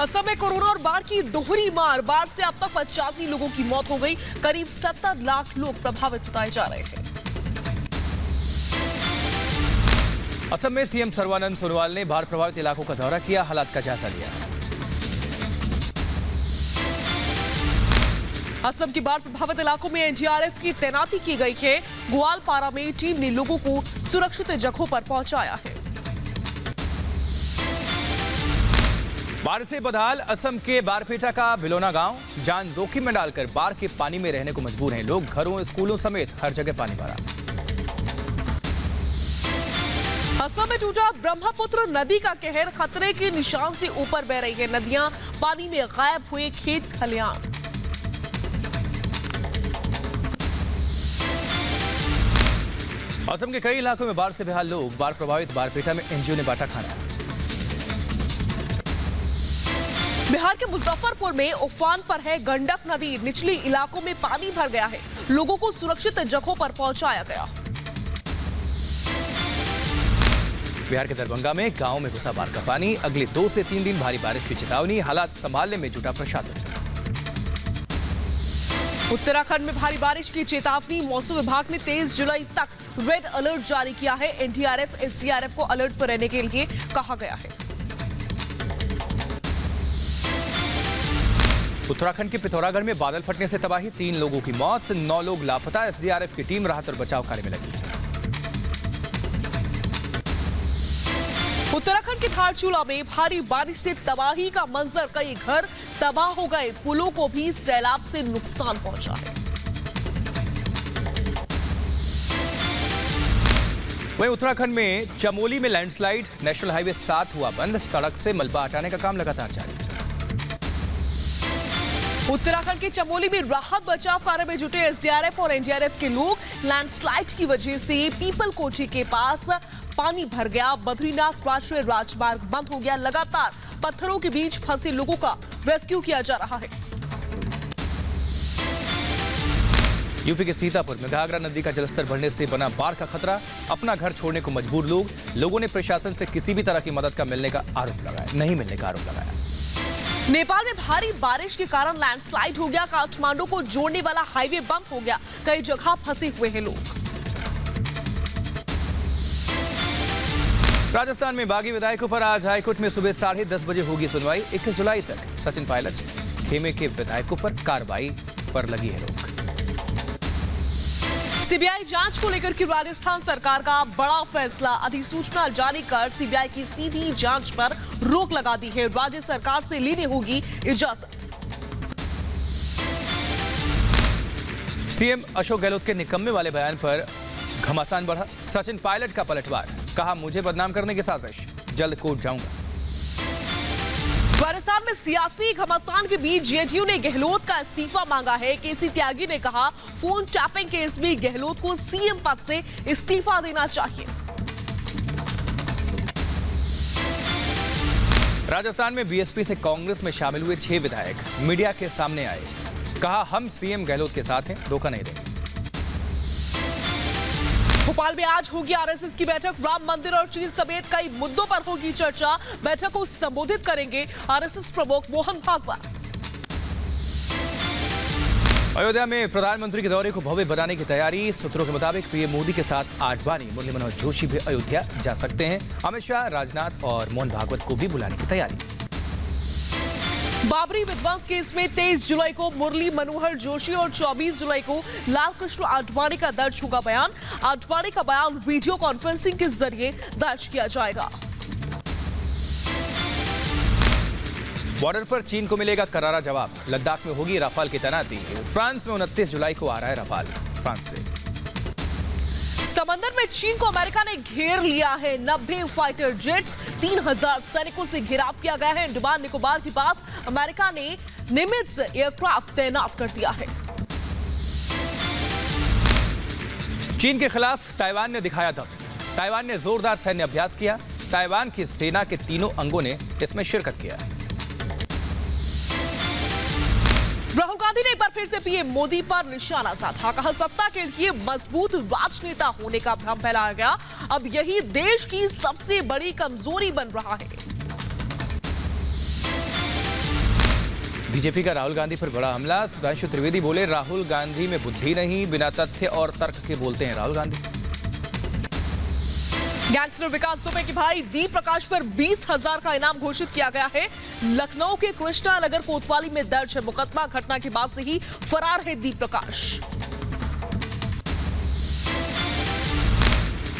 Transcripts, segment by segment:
असम में कोरोना और बाढ़ की दोहरी मार। बाढ़ से अब तक 85 लोगों की मौत हो गई। करीब 70 लाख लोग प्रभावित बताए जा रहे हैं। असम में सीएम सर्बानंद सोनोवाल ने बाढ़ प्रभावित इलाकों का दौरा किया, हालात का जायजा लिया। असम के बाढ़ प्रभावित इलाकों में एनडीआरएफ की तैनाती की गई है। ग्वालपारा में टीम ने लोगों को सुरक्षित जगहों पर पहुंचाया है। बाढ़ से बदहाल असम के बारपेटा का भिलोना गांव। जान जोखिम में डालकर बाढ़ के पानी में रहने को मजबूर हैं लोग। घरों, स्कूलों समेत हर जगह पानी भरा। असम में टूटा ब्रह्मपुत्र नदी का कहर। खतरे के निशान से ऊपर बह रही है नदियां। पानी में गायब हुए खेत खलिहान। असम के कई इलाकों में बाढ़ से बेहाल लोग। बाढ़ प्रभावित बारपेटा में एनजीओ ने बांटा खाना। बिहार के मुजफ्फरपुर में उफान पर है गंडक नदी। निचले इलाकों में पानी भर गया है। लोगों को सुरक्षित जगहों पर पहुंचाया गया। बिहार के दरभंगा में गांव में घुसा बाढ़ का पानी। अगले 2 से 3 दिन भारी बारिश की चेतावनी। हालात संभालने में जुटा प्रशासन। उत्तराखंड में भारी बारिश की चेतावनी। मौसम विभाग ने 23 जुलाई तक रेड अलर्ट जारी किया है। एनडीआरएफ, एसडीआरएफ को अलर्ट पर रहने के लिए कहा गया है। उत्तराखंड के पिथौरागढ़ में बादल फटने से तबाही। 3 लोगों की मौत, 9 लोग लापता। एसडीआरएफ की टीम राहत और बचाव कार्य में लगी है। उत्तराखंड के धारचूला में भारी बारिश से तबाही का मंजर। कई घर तबाह हो गए। पुलों को भी सैलाब से नुकसान पहुंचा है। वहीं उत्तराखंड में चमोली में लैंडस्लाइड। नेशनल हाईवे 7 हुआ बंद। सड़क से मलबा हटाने का काम लगातार जारी। उत्तराखंड के चमोली में राहत बचाव कार्य में जुटे एसडीआरएफ और एनडीआरएफ के लोग। लैंडस्लाइड की वजह से पीपल कोठी के पास पानी भर गया। बद्रीनाथ राष्ट्रीय राजमार्ग बंद हो गया। लगातार पत्थरों के बीच फंसे लोगों का रेस्क्यू किया जा रहा है। यूपी के सीतापुर में घाघरा नदी का जलस्तर बढ़ने से बना बाढ़ का खतरा। अपना घर छोड़ने को मजबूर लोग। लोगों ने प्रशासन से किसी भी तरह की मदद का नहीं मिलने का आरोप लगाया। नेपाल में भारी बारिश के कारण लैंडस्लाइड हो गया। काठमांडू को जोड़ने वाला हाईवे बंद हो गया। कई जगह फंसे हुए हैं लोग। राजस्थान में बागी विधायकों पर आज हाईकोर्ट में सुबह 10:30 बजे होगी सुनवाई। 21 जुलाई तक सचिन पायलट खेमे के विधायकों पर कार्रवाई पर लगी है रोक। सीबीआई जांच को लेकर की राजस्थान सरकार का बड़ा फैसला। अधिसूचना जारी कर सीबीआई की सीधी जांच पर रोक लगा दी है। राज्य सरकार से लेनी होगी इजाजत। सीएम अशोक गहलोत के निकम्मे वाले बयान पर घमासान बढ़ा। सचिन पायलट का पलटवार। कहा, मुझे बदनाम करने की साजिश, जल्द कोर्ट जाऊंगा। राजस्थान में सियासी घमासान के बीच जेडीयू ने गहलोत का इस्तीफा मांगा है। केसी त्यागी ने कहा, फोन टैपिंग केस में गहलोत को सीएम पद से इस्तीफा देना चाहिए। राजस्थान में बीएसपी से कांग्रेस में शामिल हुए 6 विधायक मीडिया के सामने आए। कहा, हम सीएम गहलोत के साथ हैं, धोखा नहीं देंगे। भोपाल में आज होगी आरएसएस की बैठक। राम मंदिर और चीन समेत कई मुद्दों पर होगी चर्चा। बैठक को संबोधित करेंगे आरएसएस प्रमुख मोहन भागवत। अयोध्या में प्रधानमंत्री के दौरे को भव्य बनाने की तैयारी। सूत्रों के मुताबिक पीएम मोदी के साथ आडवाणी, मुरली मनोहर जोशी भी अयोध्या जा सकते हैं। अमित शाह, राजनाथ और मोहन भागवत को भी बुलाने की तैयारी। बाबरी विध्वंस केस में 23 जुलाई को मुरली मनोहर जोशी और 24 जुलाई को लालकृष्ण आडवाणी का दर्ज होगा बयान। आडवाणी का बयान वीडियो कॉन्फ्रेंसिंग के जरिए दर्ज किया जाएगा। बॉर्डर पर चीन को मिलेगा करारा जवाब। लद्दाख में होगी राफाल की तैनाती। फ्रांस में 29 जुलाई को आ रहा है राफाल फ्रांस से। समंदर में चीन को अमेरिका ने घेर लिया है। 90 फाइटर जेट्स, 3000 सैनिकों से घेराव किया गया है। अंडमान निकोबार के पास अमेरिका ने निमित्ज एयरक्राफ्ट तैनात कर दिया है। चीन के खिलाफ ताइवान ने दिखाया दम। ताइवान ने जोरदार सैन्य अभ्यास किया। ताइवान की सेना के तीनों अंगों ने इसमें शिरकत किया। राहुल गांधी ने एक बार फिर से पीएम मोदी पर निशाना साधा। कहा, सत्ता के लिए मजबूत राजनेता होने का भ्रम फैलाया गया। अब यही देश की सबसे बड़ी कमजोरी बन रहा है। बीजेपी का राहुल गांधी पर बड़ा हमला। सुधांशु त्रिवेदी बोले, राहुल गांधी में बुद्धि नहीं, बिना तथ्य और तर्क के बोलते हैं राहुल गांधी। गैंगस्टर विकास दुबे के भाई दीप प्रकाश पर 20,000 का इनाम घोषित किया गया है। लखनऊ के कृष्णा नगर कोतवाली में दर्ज है मुकदमा। घटना के बाद से ही फरार है दीप प्रकाश।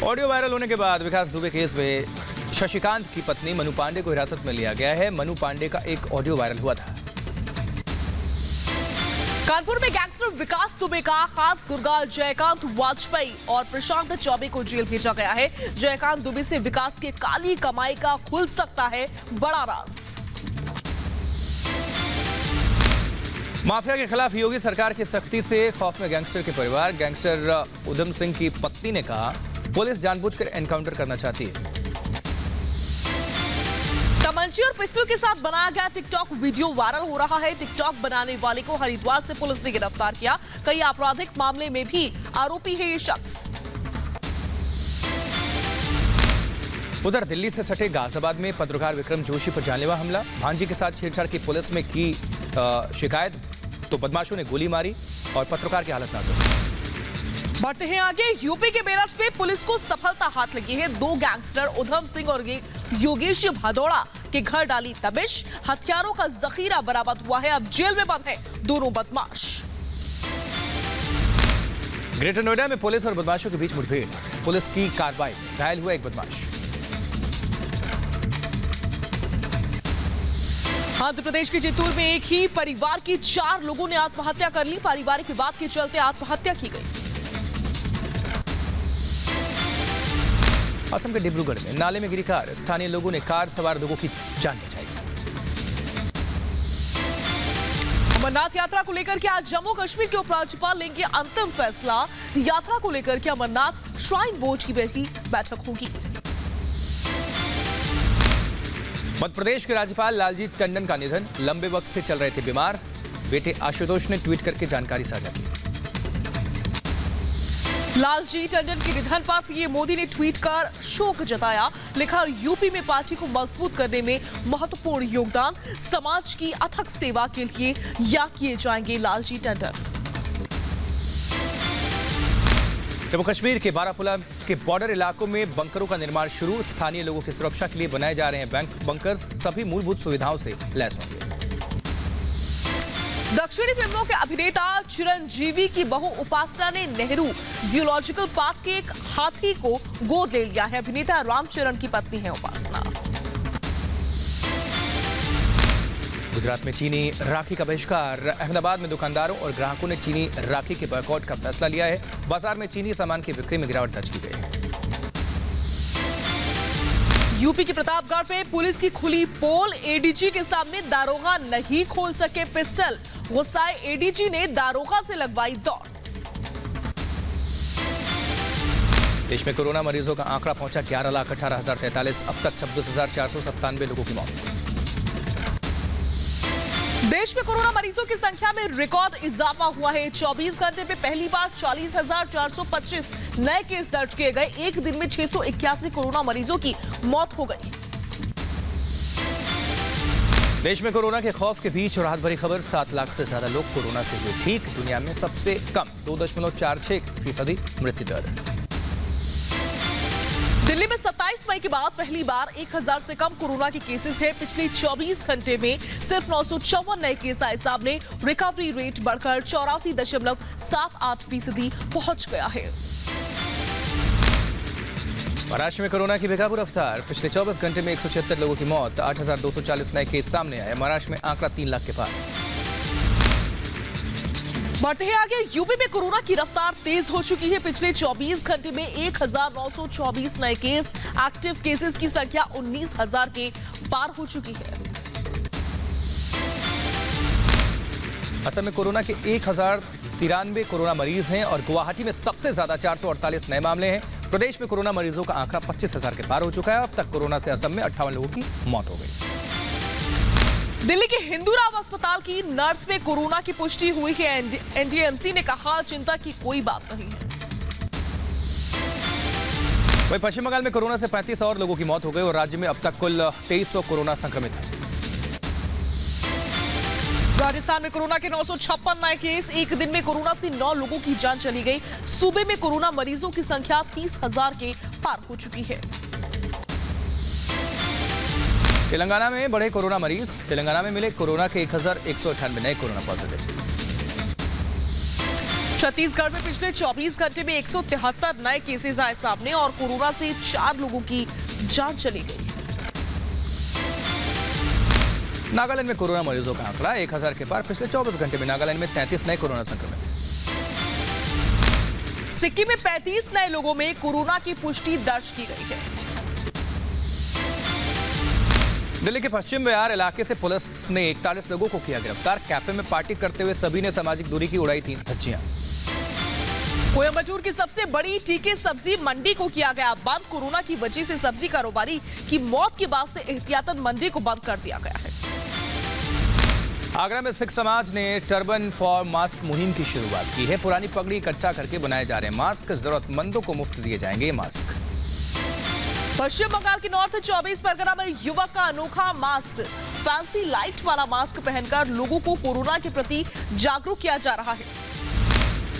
ऑडियो वायरल होने के बाद विकास दुबे केस में शशिकांत की पत्नी मनु पांडे को हिरासत में लिया गया है। मनु पांडे का एक ऑडियो वायरल हुआ था। कानपुर में गैंगस्टर विकास दुबे का खास गुरगाल जयकांत वाजपेयी और प्रशांत चौबे को जेल भेजा गया है। जयकांत दुबे से विकास के काली कमाई का खुल सकता है बड़ा राज। माफिया के खिलाफ योगी सरकार की सख्ती से खौफ में गैंगस्टर के परिवार। गैंगस्टर उधम सिंह की पत्नी ने कहा, पुलिस जानबूझकर एनकाउंटर करना चाहती है। तमंची और पिस्टल के साथ बनाया गया टिकटॉक वीडियो वायरल हो रहा है। टिकटॉक बनाने वाले को हरिद्वार से पुलिस ने गिरफ्तार किया। कई आपराधिक मामले में भी आरोपी है ये शख्स। उधर दिल्ली से सटे गाजियाबाद में पत्रकार विक्रम जोशी पर जानलेवा हमला। भांजी के साथ छेड़छाड़ की पुलिस में की शिकायत तो बदमाशों ने गोली मारी और पत्रकार की हालत नाजुक। बढ़ते हैं आगे। यूपी के मेरठ में पुलिस को सफलता हाथ लगी है। 2 गैंगस्टर उधम सिंह और योगेश भदौड़ा के घर डाली दबिश। हथियारों का जखीरा बरामद हुआ है। अब जेल में बंद हैं दोनों बदमाश। ग्रेटर नोएडा में पुलिस और बदमाशों के बीच मुठभेड़। पुलिस की कार्रवाई, घायल हुआ एक बदमाश। आंध्र प्रदेश के चित्तूर में एक ही परिवार की 4 लोगों ने आत्महत्या कर ली। पारिवारिक विवाद के चलते आत्महत्या की गई। असम के डिब्रूगढ़ में नाले में गिरी कार। स्थानीय लोगों ने कार सवार लोगों की जान बचाई। अमरनाथ यात्रा को लेकर के आज जम्मू कश्मीर के उपराज्यपाल लेंगे अंतिम फैसला। यात्रा को लेकर के अमरनाथ श्राइन बोर्ड की बैठक होगी। मध्य प्रदेश के राज्यपाल लालजी टंडन का निधन। लंबे वक्त से चल रहे थे बीमार। बेटे आशुतोष ने ट्वीट करके जानकारी साझा की। लालजी टंडन के निधन पर पीएम मोदी ने ट्वीट कर शोक जताया। लिखा, यूपी में पार्टी को मजबूत करने में महत्वपूर्ण योगदान, समाज की अथक सेवा के लिए याद किए जाएंगे लालजी टंडन। जम्मू कश्मीर के बारामूला के बॉर्डर इलाकों में बंकरों का निर्माण शुरू। स्थानीय लोगों की सुरक्षा के लिए बनाए जा रहे हैं बंकर्स। सभी मूलभूत सुविधाओं से लैस होंगे। दक्षिणी फिल्मों के अभिनेता चिरंजीवी की बहू उपासना ने नेहरू जियोलॉजिकल पार्क के एक हाथी को गोद ले लिया है। अभिनेता रामचरण की पत्नी है उपासना। गुजरात में चीनी राखी का बहिष्कार। अहमदाबाद में दुकानदारों और ग्राहकों ने चीनी राखी के बॉयकॉट का फैसला लिया है। बाजार में चीनी सामान की बिक्री में गिरावट दर्ज की गई है। यूपी के प्रतापगढ़ में पुलिस की खुली पोल। एडीजी के सामने दारोगा नहीं खोल सके पिस्टल। गुस्साए एडीजी ने दारोगा से लगवाई दौड़। देश में कोरोना मरीजों का आंकड़ा पहुंचा 11,18,043। अब तक 26,497 लोगों की मौत। देश में कोरोना मरीजों की संख्या में रिकॉर्ड इजाफा हुआ है। 24 घंटे में पहली बार 40,425 नए केस दर्ज किए गए। एक दिन में 681 कोरोना मरीजों की मौत हो गई। देश में कोरोना के खौफ के बीच राहत भरी खबर। 7 लाख से ज्यादा लोग कोरोना से हुए ठीक। दुनिया में सबसे कम 2.46% मृत्यु दर। दिल्ली में 27 मई के बाद पहली बार 1000 से कम कोरोना के केसेस है। पिछले 24 घंटे में सिर्फ 954 नए केस आए सामने। रिकवरी रेट बढ़कर 84.78% पहुंच गया है। महाराष्ट्र में कोरोना की बेकाबू रफ्तार। पिछले 24 घंटे में 176 लोगों की मौत। 8,240 नए केस सामने आए। महाराष्ट्र में आंकड़ा 3 लाख के पार। बढ़ते हैं आगे। यूपी में कोरोना की रफ्तार तेज हो चुकी है। पिछले 24 घंटे में 1,924 नए केस। एक्टिव केसेस की संख्या 19,000 के पार हो चुकी है। असम में कोरोना के 1,093 कोरोना मरीज हैं और गुवाहाटी में सबसे ज्यादा 448 नए मामले हैं। प्रदेश में कोरोना मरीजों का आंकड़ा 25,000 के पार हो चुका है। अब तक कोरोना से असम में 58 लोगों की मौत हो गई। दिल्ली के हिंदूराव अस्पताल की नर्स में कोरोना की पुष्टि हुई है। एनडीएमसी ने कहा, चिंता की कोई बात नहीं है। वहीं पश्चिम बंगाल में कोरोना से 35 और लोगों की मौत हो गई और राज्य में अब तक कुल 2300 कोरोना संक्रमित हैं। राजस्थान में कोरोना के 956 नए केस। एक दिन में कोरोना से 9 लोगों की जान चली गई। सूबे में कोरोना मरीजों की संख्या 30,000 के पार हो चुकी है। तेलंगाना में बढ़े कोरोना मरीज। तेलंगाना में मिले कोरोना के 1198 नए कोरोना पॉजिटिव। छत्तीसगढ़ में पिछले 24 घंटे में 173 नए केसेस आए सामने और कोरोना से 4 लोगों की जान चली गई। नागालैंड में कोरोना मरीजों का आंकड़ा 1000 के पार। पिछले 24 घंटे में नागालैंड में 33 नए कोरोना संक्रमित। सिक्किम में 35 नए लोगों में कोरोना की पुष्टि दर्ज की गई है। दिल्ली के पश्चिम बिहार इलाके से पुलिस ने 41 लोगों को किया गिरफ्तार। कैफे में पार्टी करते हुए सभी ने सामाजिक दूरी की उड़ाई 3 धज्जियां। कोयम्बटूर की सबसे बड़ी टीके सब्जी मंडी को किया गया बंद। कोरोना की वजह से सब्जी कारोबारी की मौत के बाद से एहतियातन मंडी को बंद कर दिया गया है। आगरा में सिख समाज ने टर्बन फॉर मास्क मुहिम की शुरुआत की है। पुरानी पगड़ी इकट्ठा करके बनाए जा रहे मास्क जरूरतमंदों को मुफ्त दिए जाएंगे। मास्क पश्चिम बंगाल के नॉर्थ 24 परगना में युवक का अनोखा मास्क, फैंसी लाइट वाला मास्क पहनकर लोगों को कोरोना के प्रति जागरूक किया जा रहा है।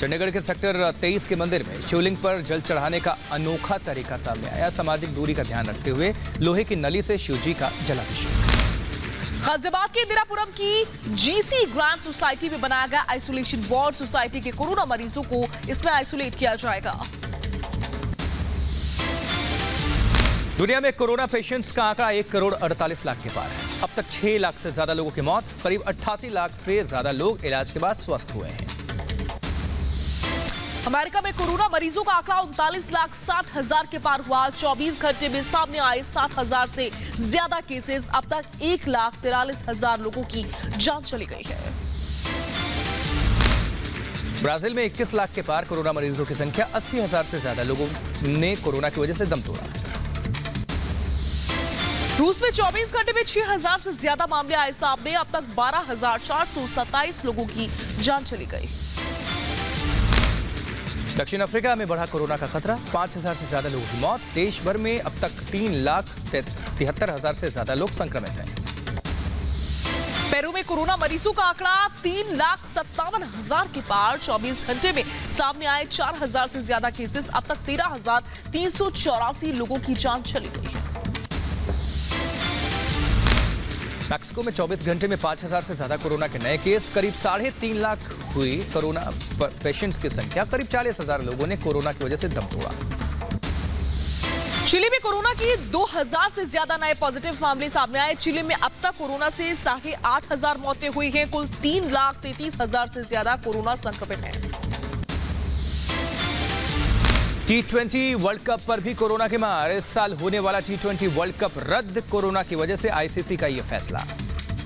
चंडीगढ़ के सेक्टर 23 के मंदिर में शिवलिंग पर जल चढ़ाने का अनोखा तरीका सामने आया। सामाजिक दूरी का ध्यान रखते हुए लोहे की नली से शिवजी का जलाभिषेक। गाजियाबाद के इंदिरापुरम की जीसी ग्रांड सोसाइटी में बनाया गया आइसोलेशन वार्ड। सोसाइटी के कोरोना मरीजों को इसमें आइसोलेट किया जाएगा। दुनिया में कोरोना पेशेंट्स का आंकड़ा 1 करोड़ 48 लाख के पार है। अब तक 6 लाख से ज्यादा लोगों की मौत। करीब 88 लाख से ज्यादा लोग इलाज के बाद स्वस्थ हुए हैं। अमेरिका में कोरोना मरीजों का आंकड़ा 39,60,000 के पार हुआ। 24 घंटे में सामने आए 60,000 से ज्यादा केसेस। अब तक 1,43,000 लोगों की जान चली गई है। ब्राजील में 21 लाख के पार कोरोना मरीजों की संख्या। 80,000 से ज्यादा लोगों ने कोरोना की वजह से दम तोड़ा। रूस में 24 घंटे में 6,000 से ज्यादा मामले आए सामने। अब तक 12,427 लोगों की जान चली गई। दक्षिण अफ्रीका में बढ़ा कोरोना का खतरा। 5,000 से ज्यादा लोगों की मौत। देश भर में अब तक 3,73,000 से ज्यादा लोग संक्रमित हैं। पेरू में कोरोना मरीजों का आंकड़ा 3,57,000 के पार। 24 घंटे में सामने आए 4,000 से ज्यादा केसेस। अब तक 13,384 लोगों की जान चली गई है। मैक्सिको में 24 घंटे में 5,000 से ज्यादा कोरोना के नए केस। करीब 3.5 लाख हुई कोरोना पेशेंट्स की संख्या। करीब 40,000 लोगों ने कोरोना की वजह से दम तोड़ा। चिली में कोरोना की 2,000 से ज्यादा नए पॉजिटिव मामले सामने आए। चिली में अब तक कोरोना से 8,500 मौतें हुई हैं। कुल 3,33,000 से ज्यादा कोरोना संक्रमित हैं। T20 वर्ल्ड कप पर भी कोरोना की मार। इस साल होने वाला T20 वर्ल्ड कप रद्द। कोरोना की वजह से आईसीसी का यह फैसला।